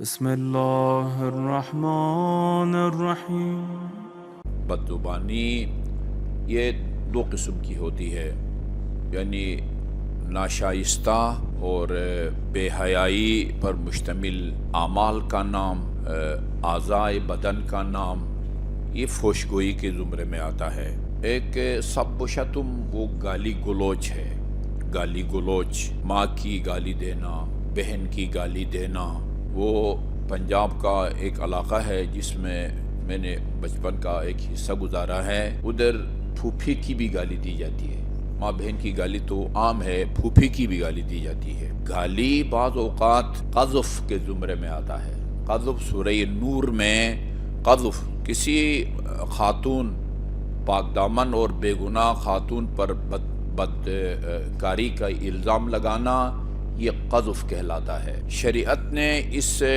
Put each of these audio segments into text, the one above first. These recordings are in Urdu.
بسم اللہ الرحمن الرحیم۔ بدزبانی یہ دو قسم کی ہوتی ہے، یعنی ناشائستہ اور بے حیائی پر مشتمل اعمال کا نام، اعضائے بدن کا نام، یہ فحش گوئی کے زمرے میں آتا ہے۔ ایک سب و شتم وہ گالی گلوچ ہے، گالی گلوچ، ماں کی گالی دینا، بہن کی گالی دینا۔ وہ پنجاب کا ایک علاقہ ہے جس میں نے بچپن کا ایک حصہ گزارا ہے۔ ادھر پھوپھی کی بھی گالی دی جاتی ہے، ماں بہن کی گالی تو عام ہے، پھوپھی کی بھی گالی دی جاتی ہے۔ گالی بعض اوقات قذف کے زمرے میں آتا ہے۔ قذف سورہ نور میں قذف، کسی خاتون، پاک دامن اور بے گناہ خاتون پر بدکاری کا الزام لگانا، یہ قذف کہلاتا ہے۔ شریعت نے اس سے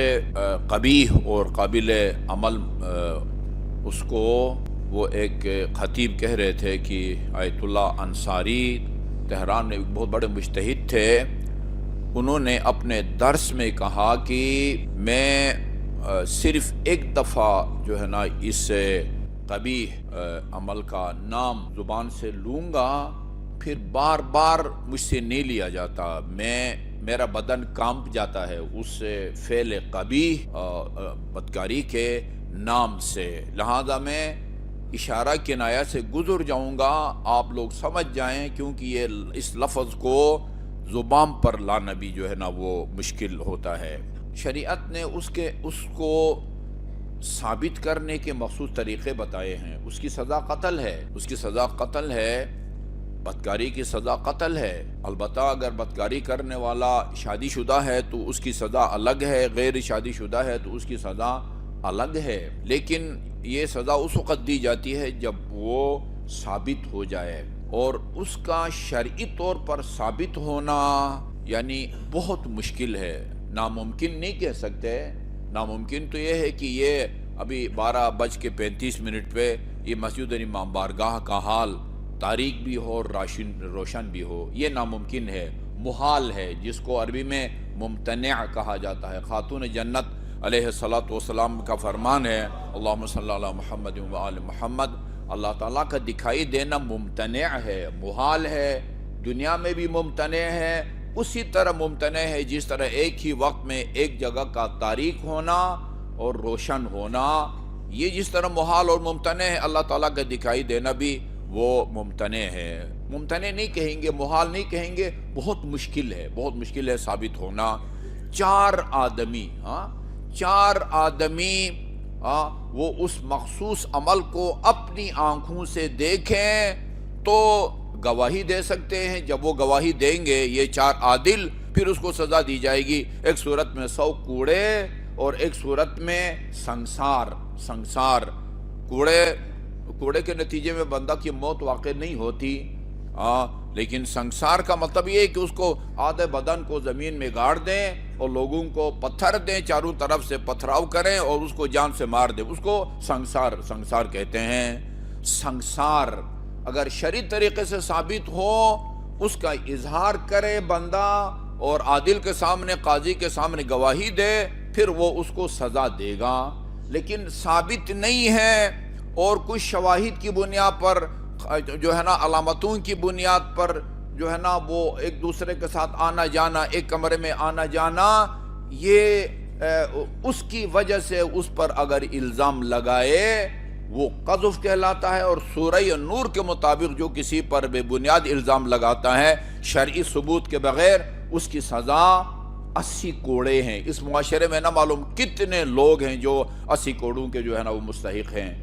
قبیح اور قابل عمل، اس کو وہ ایک خطیب کہہ رہے تھے کہ آیت اللہ انصاری تہران میں بہت بڑے مجتہد تھے، انہوں نے اپنے درس میں کہا کہ میں صرف ایک دفعہ جو ہے نا اس قبیح عمل کا نام زبان سے لوں گا، پھر بار بار مجھ سے نہیں لیا جاتا، میرا بدن کانپ جاتا ہے اس فعل قبیح بدکاری کے نام سے، لہذا میں اشارہ کنایہ سے گزر جاؤں گا، آپ لوگ سمجھ جائیں، کیونکہ یہ اس لفظ کو زبان پر لانا بھی جو ہے نا وہ مشکل ہوتا ہے۔ شریعت نے اس کو ثابت کرنے کے مخصوص طریقے بتائے ہیں۔ اس کی سزا قتل ہے، اس کی سزا قتل ہے، بدکاری کی سزا قتل ہے۔ البتہ اگر بدکاری کرنے والا شادی شدہ ہے تو اس کی سزا الگ ہے، غیر شادی شدہ ہے تو اس کی سزا الگ ہے، لیکن یہ سزا اس وقت دی جاتی ہے جب وہ ثابت ہو جائے، اور اس کا شرعی طور پر ثابت ہونا یعنی بہت مشکل ہے، ناممکن نہیں کہہ سکتے۔ ناممکن تو یہ ہے کہ یہ ابھی 12:35 پہ یہ مسجد امام بارگاہ کا حال تاریک بھی ہو اور روشن بھی ہو، یہ ناممکن ہے، محال ہے، جس کو عربی میں ممتنع کہا جاتا ہے۔ خاتون جنت علیہ السلام کا فرمان ہے، اللہم صلی علی محمد و آل محمد، اللہ تعالیٰ کا دکھائی دینا ممتنع ہے، محال ہے، دنیا میں بھی ممتنع ہے، اسی طرح ممتنع ہے جس طرح ایک ہی وقت میں ایک جگہ کا تاریک ہونا اور روشن ہونا، یہ جس طرح محال اور ممتنع ہے، اللہ تعالیٰ کا دکھائی دینا بھی وہ ممتنع ہے۔ ممتنع نہیں کہیں گے، محال نہیں کہیں گے، بہت مشکل ہے، بہت مشکل ہے ثابت ہونا۔ چار آدمی وہ اس مخصوص عمل کو اپنی آنکھوں سے دیکھیں تو گواہی دے سکتے ہیں۔ جب وہ گواہی دیں گے یہ چار عادل، پھر اس کو سزا دی جائے گی، ایک صورت میں 100 کوڑے اور ایک صورت میں سنسار۔ کوڑے کے نتیجے میں بندہ کی موت واقع نہیں ہوتی، لیکن سنسار کا مطلب یہ ہے کہ اس کو آدھے بدن کو زمین میں گاڑ دیں اور لوگوں کو پتھر دیں، چاروں طرف سے پتھراؤ کریں اور اس کو جان سے مار دیں، اس کو سنسار کہتے ہیں۔ سنسار اگر شرعی طریقے سے ثابت ہو، اس کا اظہار کرے بندہ اور عادل کے سامنے، قاضی کے سامنے گواہی دے، پھر وہ اس کو سزا دے گا۔ لیکن ثابت نہیں ہے اور کچھ شواہد کی بنیاد پر جو ہے نا، علامتوں کی بنیاد پر جو ہے نا وہ ایک دوسرے کے ساتھ آنا جانا، ایک کمرے میں آنا جانا، یہ اس کی وجہ سے اس پر اگر الزام لگائے وہ قذف کہلاتا ہے، اور سورہ نور کے مطابق جو کسی پر بے بنیاد الزام لگاتا ہے شرعی ثبوت کے بغیر، اس کی سزا 80 کوڑے ہیں۔ اس معاشرے میں نہ معلوم کتنے لوگ ہیں جو 80 کوڑوں کے جو ہے نا وہ مستحق ہیں۔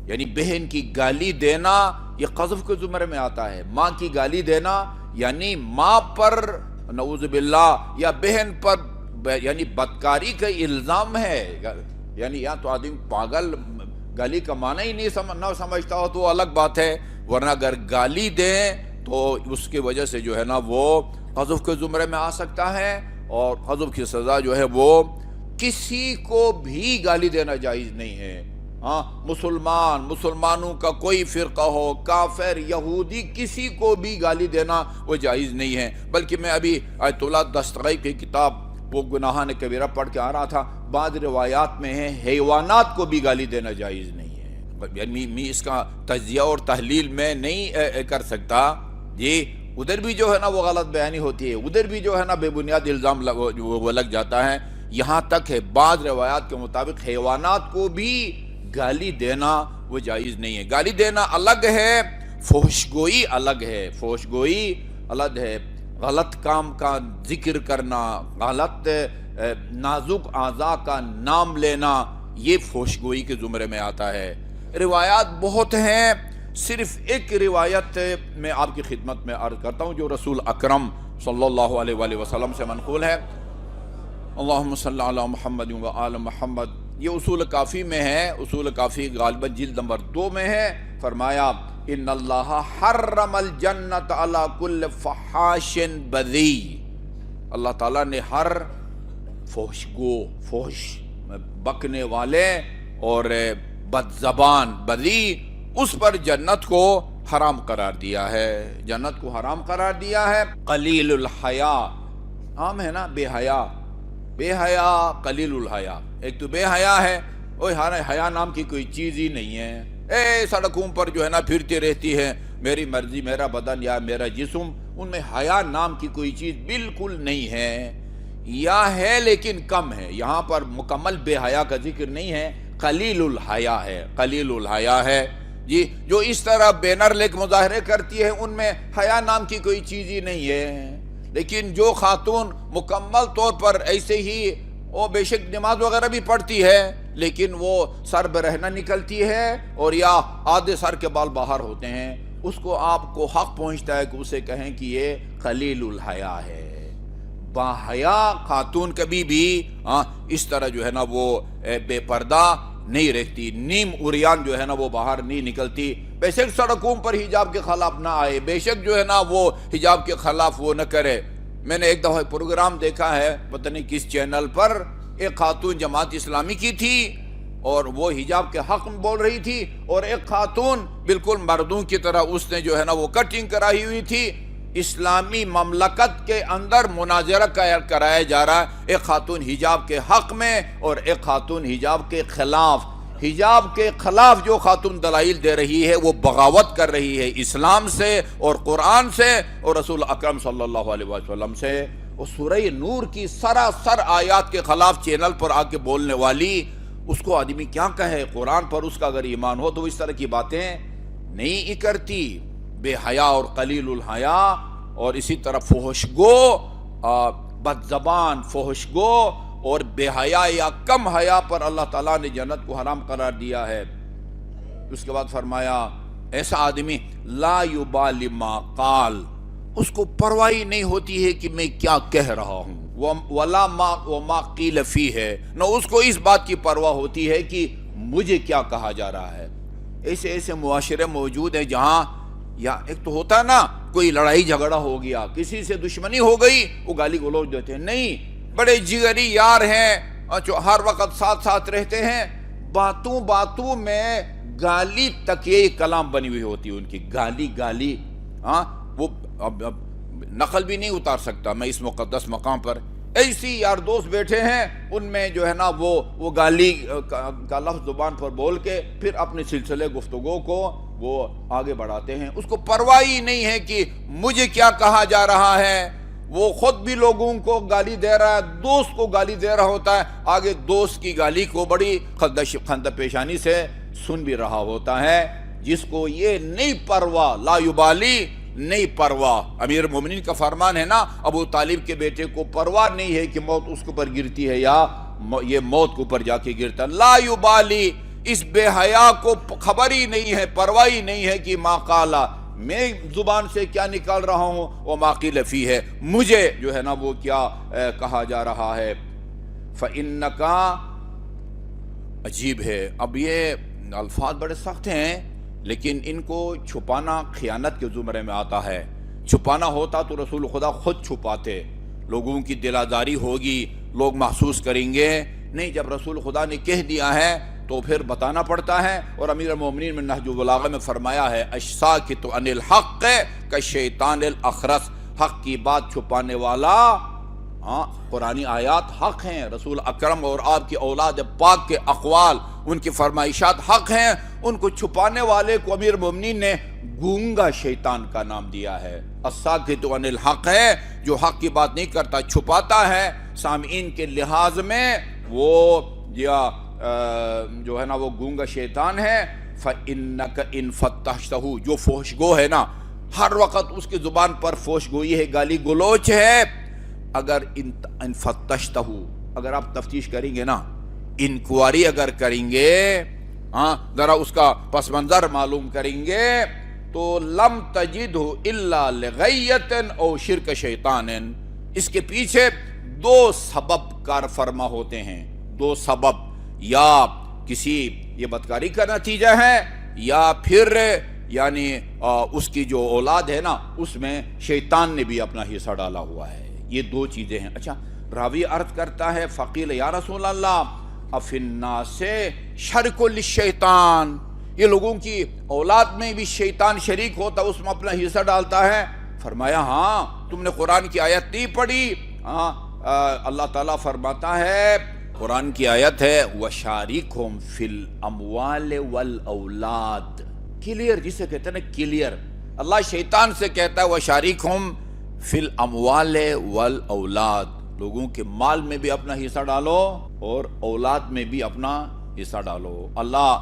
یعنی بہن کی گالی دینا یہ قذف کے زمرے میں آتا ہے۔ ماں کی گالی دینا یعنی ماں پر نعوذ باللہ یا بہن پر یعنی بدکاری کا الزام ہے، یعنی یا تو آدمی پاگل گالی کا معنی ہی نہ سمجھتا ہو تو الگ بات ہے، ورنہ اگر گالی دیں تو اس کی وجہ سے جو ہے نا وہ قذف کے زمرے میں آ سکتا ہے، اور قذف کی سزا جو ہے وہ کسی کو بھی گالی دینا جائز نہیں ہے۔ مسلمانوں کا کوئی فرقہ ہو، کافر، یہودی، کسی کو بھی گالی دینا وہ جائز نہیں ہے۔ بلکہ میں ابھی آیت اللہ دستگیر کی کتاب وہ گناہان کبیرہ پڑھ کے آ رہا تھا. بعض روایات میں ہے حیوانات کو بھی گالی دینا جائز نہیں ہے. یعنی میں اس کا تجزیہ اور تحلیل میں نہیں کر سکتا. جی ادھر بھی جو ہے نا وہ غلط بیانی ہوتی ہے, ادھر بھی جو ہے نا بے بنیاد الزام وہ لگ جاتا ہے. یہاں تک ہے بعض روایات کے مطابق حیوانات کو بھی گالی دینا وہ جائز نہیں ہے. گالی دینا الگ ہے, فحش گوئی الگ ہے. فحش گوئی الگ ہے. غلط کام کا ذکر کرنا, غلط نازک اعضاء کا نام لینا, یہ فحش گوئی کے زمرے میں آتا ہے. روایات بہت ہیں, صرف ایک روایت میں آپ کی خدمت میں عرض کرتا ہوں جو رسول اکرم صلی اللہ علیہ وآلہ وسلم سے منقول ہے. اللہم صلی علی محمد و آل محمد. یہ اصول کافی میں ہے, اصول کافی غالباً جلد نمبر 2 میں ہے. فرمایا ان اللہ حرم الجنت علی کل فحاش بذی. اللہ تعالیٰ نے ہر فحش گو, فحش بکنے والے اور بد زبان, بذی, اس پر جنت کو حرام قرار دیا ہے. جنت کو حرام قرار دیا ہے. قلیل الحیا, عام ہے نا بے حیا, بے حیا, قلیل الحیا. ایک تو بے حیا ہے, حیا نام کی کوئی چیز ہی نہیں ہے. سڑکوں پر جو ہے نا پھرتی رہتی ہے, میری مرضی, میرا بدن یا میرا جسم, ان میں حیا نام کی کوئی چیز بالکل نہیں ہے, یا ہے لیکن کم ہے. یہاں پر مکمل بے حیا کا ذکر نہیں ہے, قلیل الحیا ہے, قلیل الحیا ہے. جی جو اس طرح بینر لے کے مظاہرے کرتی ہے ان میں حیا نام کی کوئی چیز ہی نہیں ہے. لیکن جو خاتون مکمل طور پر ایسے ہی وہ بے شک نماز وغیرہ بھی پڑھتی ہے لیکن وہ سر برہنہ نکلتی ہے اور یا آدھے سر کے بال باہر ہوتے ہیں, اس کو آپ کو حق پہنچتا ہے کہ اسے کہیں کہ یہ قلیل الحیا ہے. باحیا خاتون کبھی بھی اس طرح جو ہے نا وہ بے پردہ نہیں رہتی, نیم عریان جو ہے نا وہ باہر نہیں نکلتی. بے شک سڑکوں پر حجاب کے خلاف نہ آئے, بے شک جو ہے نا وہ حجاب کے خلاف وہ نہ کرے. میں نے ایک دفعہ پروگرام دیکھا ہے, پتہ نہیں کس چینل پر, ایک خاتون جماعت اسلامی کی تھی اور وہ حجاب کے حق میں بول رہی تھی, اور ایک خاتون بالکل مردوں کی طرح اس نے جو ہے نا وہ کٹنگ کرائی ہوئی تھی. اسلامی مملکت کے اندر مناظرہ کرایا جا رہا ہے, ایک خاتون حجاب کے حق میں اور ایک خاتون حجاب کے خلاف. حجاب کے خلاف جو خاتون دلائل دے رہی ہے وہ بغاوت کر رہی ہے اسلام سے اور قرآن سے اور رسول اکرم صلی اللہ علیہ وسلم سے. اور سورہ نور کی سراسر آیات کے خلاف چینل پر آ کے بولنے والی, اس کو آدمی کیا کہے؟ قرآن پر اس کا اگر ایمان ہو تو اس طرح کی باتیں نہیں کرتی. بے حیا اور قلیل الحیا, اور اسی طرح فحش گو, بد زبان, فحش گو اور بے حیا یا کم حیا پر اللہ تعالیٰ نے جنت کو حرام قرار دیا ہے. اس کے بعد فرمایا ایسا آدمی لا یبالی ما قال, اس کو پرواہ نہیں ہوتی ہے کہ میں کیا کہہ رہا ہوں, ولا ما قیل فیہ, نہ اس کو اس بات کی پرواہ ہوتی ہے کہ مجھے کیا کہا جا رہا ہے. ایسے ایسے معاشرے موجود ہیں جہاں یا ایک تو ہوتا نا کوئی لڑائی جھگڑا ہو گیا, کسی سے دشمنی ہو گئی, وہ گالی گلوچ دیتے ہیں. نہیں, بڑے جگری یار ہیں جو ہر وقت ساتھ ساتھ رہتے ہیں, باتوں باتوں میں گالی تک یہ کلام بنی ہوئی ہوتی ہے ان کی, گالی. وہ اب نقل بھی نہیں اتار سکتا میں اس مقدس مقام پر. ایسی یار دوست بیٹھے ہیں, ان میں جو ہے نا وہ گالی کا لفظ زبان پر بول کے پھر اپنے سلسلے گفتگو کو وہ آگے بڑھاتے ہیں. اس کو پرواہ ہی نہیں ہے کہ مجھے کیا کہا جا رہا ہے. وہ خود بھی لوگوں کو گالی دے رہا ہے, دوست کو گالی دے رہا ہوتا ہے, آگے دوست کی گالی کو بڑی خندہ پیشانی سے سن بھی رہا ہوتا ہے. جس کو یہ نہیں پرواہ, لا یبالی, نہیں پرواہ. امیر المومنین کا فرمان ہے نا, ابو طالب کے بیٹے کو پرواہ نہیں ہے کہ موت اس کے اوپر گرتی ہے یا یہ موت کے اوپر جا کے گرتا. لا یبالی, اس بے حیا کو خبر ہی نہیں ہے, پرواہ ہی نہیں ہے کہ ما قالا, میں زبان سے کیا نکال رہا ہوں, وہ ما قیل فیہ ہے, مجھے جو ہے نا وہ کیا کہا جا رہا ہے. فإنک, عجیب ہے. اب یہ الفاظ بڑے سخت ہیں لیکن ان کو چھپانا خیانت کے زمرے میں آتا ہے. چھپانا ہوتا تو رسول خدا خود چھپاتے, لوگوں کی دل آزاری ہوگی, لوگ محسوس کریں گے. نہیں, جب رسول خدا نے کہہ دیا ہے تو پھر بتانا پڑتا ہے. اور امیر المومنین میں نہج البلاغہ میں فرمایا ہے الساکت عن الحق کالشیطان الاخرس, حق کی بات چھپانے والا ہاں قرآنی آیات حق ہیں، رسول اکرم اور آپ کی اولاد پاک کے اقوال، ان کی فرمائشات حق ہیں، ان کو چھپانے والے کو امیر مومنین نے گونگا شیطان کا نام دیا ہے۔ الساکت عن الحق ہے، جو حق کی بات نہیں کرتا، چھپاتا ہے، سامعین کے لحاظ میں وہ جو ہے نا وہ گونگا شیطان ہے۔ فَإِنَّكَ إِن فَتَّحْتَهُ، جو فحش گو ہے نا، ہر وقت اس کی زبان پر فحش گوئی ہے، گالی گلوچ ہے، اگر ان فتشتہ، اگر آپ تفتیش کریں گے نا، انکوائری اگر کریں گے، ذرا اس کا پس منظر معلوم کریں گے، تو لم تجدہ الا لغیۃ او شرک شیطان، اس کے پیچھے دو سبب کار فرما ہوتے ہیں، دو سبب، یا کسی یہ بدکاری کا نتیجہ ہے، یا پھر یعنی اس کی جو اولاد ہے نا اس میں شیطان نے بھی اپنا حصہ ڈالا ہوا ہے، یہ دو چیزیں ہیں۔ اچھا، راوی عرض کرتا ہے فقیل یا رسول اللہ افی الناس شرک للشیطان، یہ لوگوں کی اولاد میں بھی شیطان شریک ہوتا، اس میں اپنا حصہ ڈالتا ہے؟ فرمایا ہاں، تم نے قرآن کی آیت نہیں پڑھی؟ اللہ تعالیٰ فرماتا ہے، قرآن کی آیت ہے وَشَارِكْهُمْ فِي الْأَمْوَالِ وَالْأَوْلَادِ، کلیئر جسے کہتے ہیں نا کلیئر، اللہ شیطان سے کہتا ہے وَشَارِكْهُمْ فِي الْأَمْوَالِ وَالْأَوْلَادِ، لوگوں کے مال میں بھی اپنا حصہ ڈالو اور اولاد میں بھی اپنا حصہ ڈالو۔ اللہ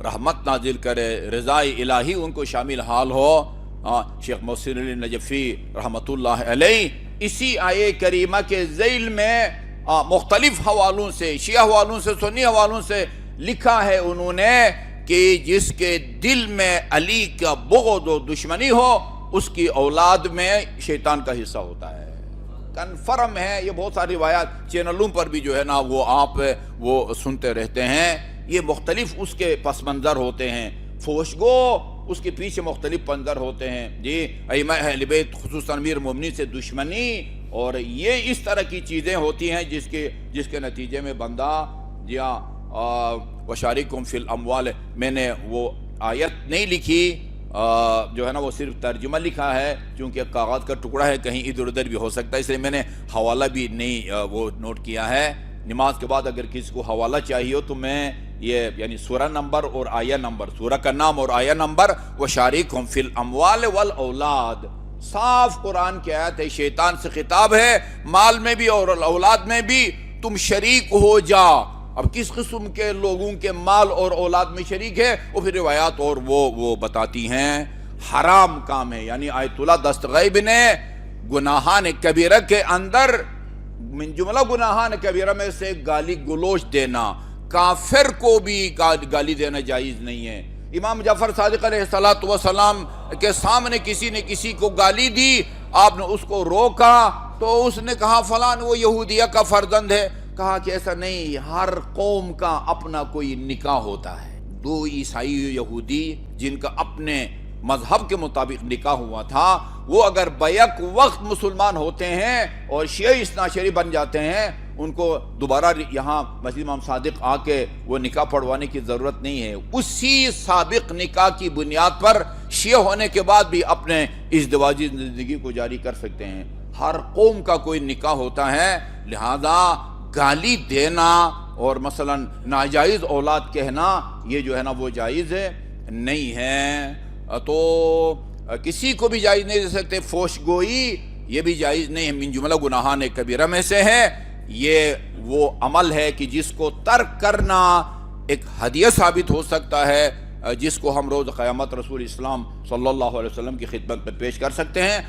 رحمت نازل کرے، رضائے الہی ان کو شامل حال ہو۔ شیخ محسن علی نجفی رحمت اللہ علیہ اسی آیے کریمہ کے ذیل میں مختلف حوالوں سے، شیعہ حوالوں سے، سنی حوالوں سے لکھا ہے انہوں نے کہ جس کے دل میں علی کا بغض و دشمنی ہو اس کی اولاد میں شیطان کا حصہ ہوتا ہے، کنفرم ہے۔ یہ بہت ساری روایات چینلوں پر بھی جو ہے نا وہ آپ وہ سنتے رہتے ہیں، یہ مختلف اس کے پس منظر ہوتے ہیں، فوشگو اس کے پیچھے مختلف منظر ہوتے ہیں، جی ائمہ اہل بیت خصوصاً امیر مومنین سے دشمنی، اور یہ اس طرح کی چیزیں ہوتی ہیں جس کے نتیجے میں بندہ وَشَارِكْهُمْ فِي الْأَمْوَالِ، میں نے وہ آیت نہیں لکھی، جو ہے نا وہ صرف ترجمہ لکھا ہے، چونکہ کاغذ کا ٹکڑا ہے، کہیں ادھر ادھر بھی ہو سکتا ہے، اس لیے میں نے حوالہ بھی نہیں وہ نوٹ کیا ہے۔ نماز کے بعد اگر کسی کو حوالہ چاہیے ہو تو میں یہ یعنی سورہ نمبر اور آیہ نمبر، سورہ کا نام اور آیہ نمبر، وَشَارِكْهُمْ فِي الْأَمْوَالِ وَالْأَوْلَادِ، صاف قرآن کی آیت ہے، شیطان سے خطاب ہے، مال میں بھی اور اولاد میں بھی تم شریک ہو جا۔ اب کس قسم کے لوگوں کے مال اور اولاد میں شریک ہے وہ پھر روایات اور وہ بتاتی ہیں، حرام کام ہے۔ یعنی آیت اللہ دست غیب نے گناہان کبیرہ کے اندر، من جملہ گناہان کبیرہ میں سے گالی گلوچ دینا، کافر کو بھی گالی دینا جائز نہیں ہے۔ امام جعفر صادق علیہ السلام کے سامنے کسی نے کسی کو گالی دی، آپ نے اس کو روکا تو اس نے کہا فلان وہ یہودیہ کا فرزند ہے، کہا کہ ایسا نہیں، ہر قوم کا اپنا کوئی نکاح ہوتا ہے۔ دو عیسائی یہودی جن کا اپنے مذہب کے مطابق نکاح ہوا تھا، وہ اگر بیک وقت مسلمان ہوتے ہیں اور شیعہ اثناعشری بن جاتے ہیں، ان کو دوبارہ یہاں مسجد امام صادق آ کے وہ نکاح پڑھوانے کی ضرورت نہیں ہے، اسی سابق نکاح کی بنیاد پر شیعہ ہونے کے بعد بھی اپنے ازدواجی زندگی کو جاری کر سکتے ہیں۔ ہر قوم کا کوئی نکاح ہوتا ہے، لہذا گالی دینا اور مثلا ناجائز اولاد کہنا یہ جو ہے نا وہ جائز نہیں ہے، تو کسی کو بھی جائز نہیں دے سکتے۔ فوش گوئی یہ بھی جائز نہیں ہے، من جملہ گناہان کبیرہ میں سے ہے۔ یہ وہ عمل ہے کہ جس کو ترک کرنا ایک ہدیہ ثابت ہو سکتا ہے، جس کو ہم روز قیامت رسول اسلام صلی اللہ علیہ وسلم کی خدمت میں پیش کر سکتے ہیں۔